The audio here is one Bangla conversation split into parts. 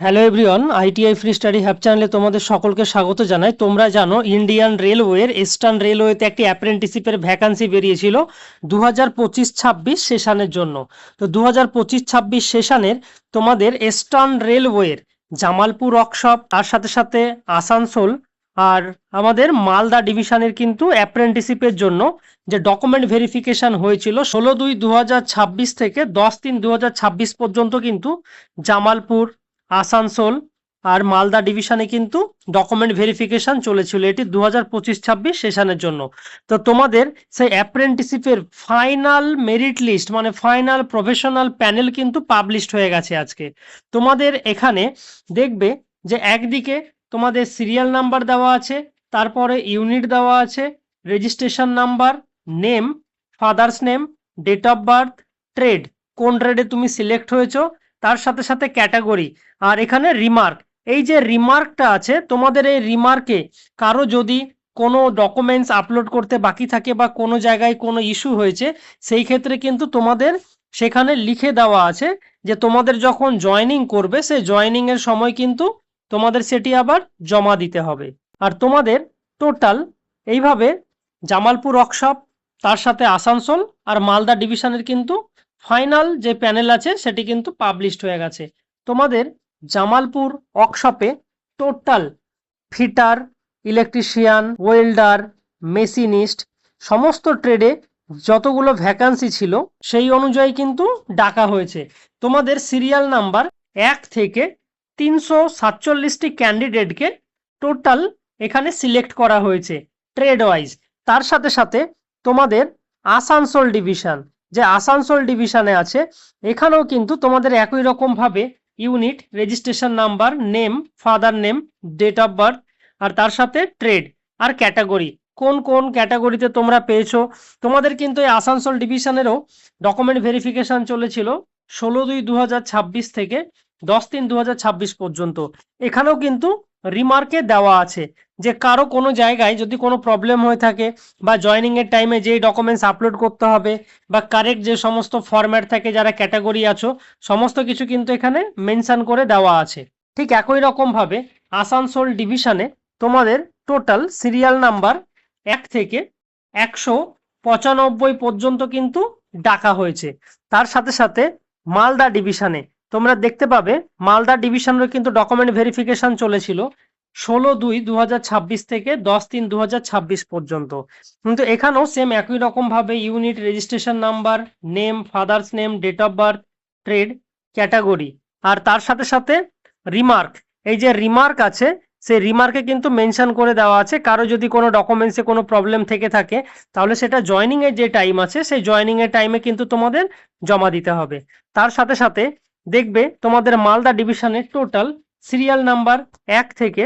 Hello everyone, ITI free study have চ্যানেলে তোমাদের সকলকে স্বাগত জানাই। তোমরা জানো ইন্ডিয়ান রেলওয়ের ইস্টার্ন রেলওয়েতে একটি অ্যাপ্রেন্টিসশিপের ভ্যাকান্সি বেরিয়েছিল 2025-26 সেশনের জন্য। তো 2025-26 সেশনের তোমাদের ইস্টার্ন রেলওয়ের জামালপুর ওয়ার্কশপ, তার সাথে সাথে আসানসোল আর আমাদের মালদা ডিভিশনের কিন্তু অ্যাপ্রেন্টিসশিপের জন্য যে ডকুমেন্ট ভেরিফিকেশন হয়েছিল 16/2/2026 থেকে 10/3/2026 পর্যন্ত কিন্তু জামালপুর, আসানসোল আর মালদা ডিভিশনে কিন্তু ডকুমেন্ট ভেরিফিকেশন চলেছিল এটি 2025-26 সেশনের জন্য। তো তোমাদের সেই অ্যাপ্রেন্টিসশিপের ফাইনাল মেরিট লিস্ট মানে ফাইনাল প্রফেশনাল প্যানেল কিন্তু পাবলিশড হয়ে গেছে আজকে। তোমাদের এখানে দেখবে যে একদিকে তোমাদের সিরিয়াল নাম্বার দেওয়া আছে, তারপরে ইউনিট দেওয়া আছে, registration number, name, father's name, date of birth, trade, কোন ট্রেডে তুমি সিলেক্ট হয়েছো, তার সাথে সাথে ক্যাটাগরি, আর এখানে রিমার্ক। এই যে রিমার্কটা আছে, তোমাদের এই রিমার্কে কারো যদি কোনো ডকুমেন্টস আপলোড করতে বাকি থাকে বা কোনো জায়গায় কোনো ইস্যু হয়েছে, সেই ক্ষেত্রে কিন্তু তোমাদের সেখানে লিখে দেওয়া আছে যে তোমাদের যখন জয়েনিং করবে সেই জয়েনিং এর সময় কিন্তু তোমাদের সেটি আবার জমা দিতে হবে। আর তোমাদের টোটাল এইভাবে জামালপুর ওয়ার্কশপ, তার সাথে আসানসোল আর মালদা ডিভিশনের কিন্তু ফাইনাল যে প্যানেল আছে সেটি কিন্তু পাবলিশড হয়ে গেছে। তোমাদের জামালপুর ওয়ার্কশপে total fitter, electrician, welder, machinist সমস্ত ট্রেডে যতগুলো ভ্যাকান্সি ছিল সেই অনুযায়ী কিন্তু ডাকা হয়েছে। তোমাদের সিরিয়াল নাম্বার 1 থেকে 347টি ক্যান্ডিডেটকে টোটাল এখানে সিলেক্ট করা হয়েছে ট্রেড ওয়াইজ। তার সাথে সাথে তোমাদের আসানসোল ডিভিশন, যে আসানসোল ডিভিশনে আছে, এখানেও কিন্তু তোমাদের একই রকম ভাবে unit, registration number, name, father name, date of birth আর তার সাথে ট্রেড আর ক্যাটাগরি, কোন কোন ক্যাটাগরিতে তোমরা পেয়েছো। তোমাদের কিন্তু এই আসানসোল ডিভিশনেরও ডকুমেন্ট ভেরিফিকেশন চলেছিল 16/2/2026 থেকে 10/3/2026 পর্যন্ত। এখানেও কিন্তু রিমার্কে দেওয়া আছে যে কারো কোনো জায়গায় যদি কোনো প্রবলেম হয়ে থাকে বা জয়েনিং এর টাইমে যেই ডকুমেন্টস আপলোড করতে হবে বা কারেক্ট যে সমস্ত ফরম্যাট থাকে, যারা ক্যাটাগরি আছো, সমস্ত কিছু কিন্তু এখানে মেনশন করে দেওয়া আছে। ঠিক একই রকম ভাবে আসানসোল ডিভিশনে তোমাদের টোটাল সিরিয়াল নাম্বার 1 থেকে 195 পর্যন্ত কিন্তু ডাকা হয়েছে। তার সাথে সাথে মালদা ডিভিশনে তোমরা দেখতে পাবে মালদা ডিভিশনের কিন্তু ডকুমেন্ট ভেরিফিকেশন চলেছিল 16/2/2026 থেকে 10/3/2026 পর্যন্ত। কিন্তু এখানেও সেম একই রকম ভাবে unit, registration number, name, father's name, date of birth, trade, category আর তার সাথে সাথে রিমার্ক। এই যে রিমার্ক আছে সেই রিমার্কে কিন্তু মেনশন করে দেওয়া আছে কারো যদি কোনো ডকুমেন্টসে কোনো প্রবলেম থেকে থাকে তাহলে সেটা জয়েনিং এর যে টাইম আছে সেই জয়েনিং এর টাইমে কিন্তু তোমাদের জমা দিতে হবে। তার সাথে সাথে দেখবে তোমাদের মালদা ডিভিশনের টোটাল সিরিয়াল নাম্বার 1 থেকে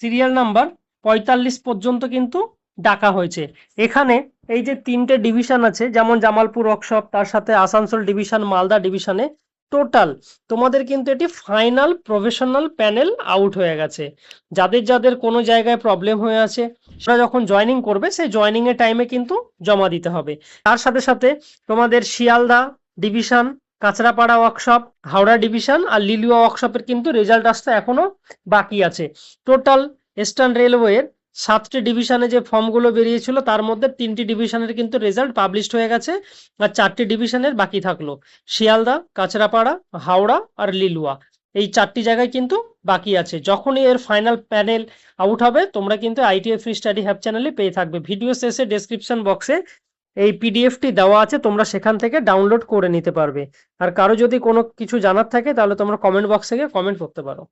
সিরিয়াল নাম্বার 45 পর্যন্ত কিন্তু ডাকা হয়েছে। এখানে এই যে তিনটে ডিভিশন আছে, যেমন জামালপুর ওয়ার্কশপ, তার সাথে আসানসোল ডিভিশন, মালদা ডিভিশনে টোটাল তোমাদের কিন্তু এটি ফাইনাল প্রফেশনাল প্যানেল আউট হয়ে গেছে। যাদের যাদের কোনো জায়গায় প্রবলেম হয়ে আছে সেটা যখন জয়েনিং করবে সেই জয়েনিং এর টাইমে কিন্তু জমা দিতে হবে। তার সাথে সাথে তোমাদের Sealdah division, Kanchrapara workshop, Howrah division আর লিলুয়া ওয়ার্কশপের কিন্তু রেজাল্ট আসতে এখনো বাকি আছে। টোটাল ইস্টার্ন রেলওয়ের 7টি ডিভিশনে যে ফর্মগুলো বেরিয়েছিল তার মধ্যে 3টি ডিভিশনের কিন্তু রেজাল্ট পাবলিশড হয়ে গেছে আর 4টি ডিভিশনের বাকি থাকলো শিয়ালদা, কাঁচরাপাড়া, হাওড়া আর লিলুয়া। এই 4টি জায়গায় কিন্তু বাকি আছে। যখনই এর ফাইনাল প্যানেল আউট হবে তোমরা কিন্তু আইটিআই ফ্রি স্টাডি হ্যাব চ্যানেলে পেয়ে থাকবে। ভিডিও শেষে ডেসক্রিপশন বক্সে এই পিডিএফটি দেওয়া আছে, তোমরা সেখান থেকে ডাউনলোড করে নিতে পারবে। আর কারো যদি কোনো কিছু জানার থাকে তাহলে তোমরা কমেন্ট বক্সে গিয়ে কমেন্ট করতে পারো।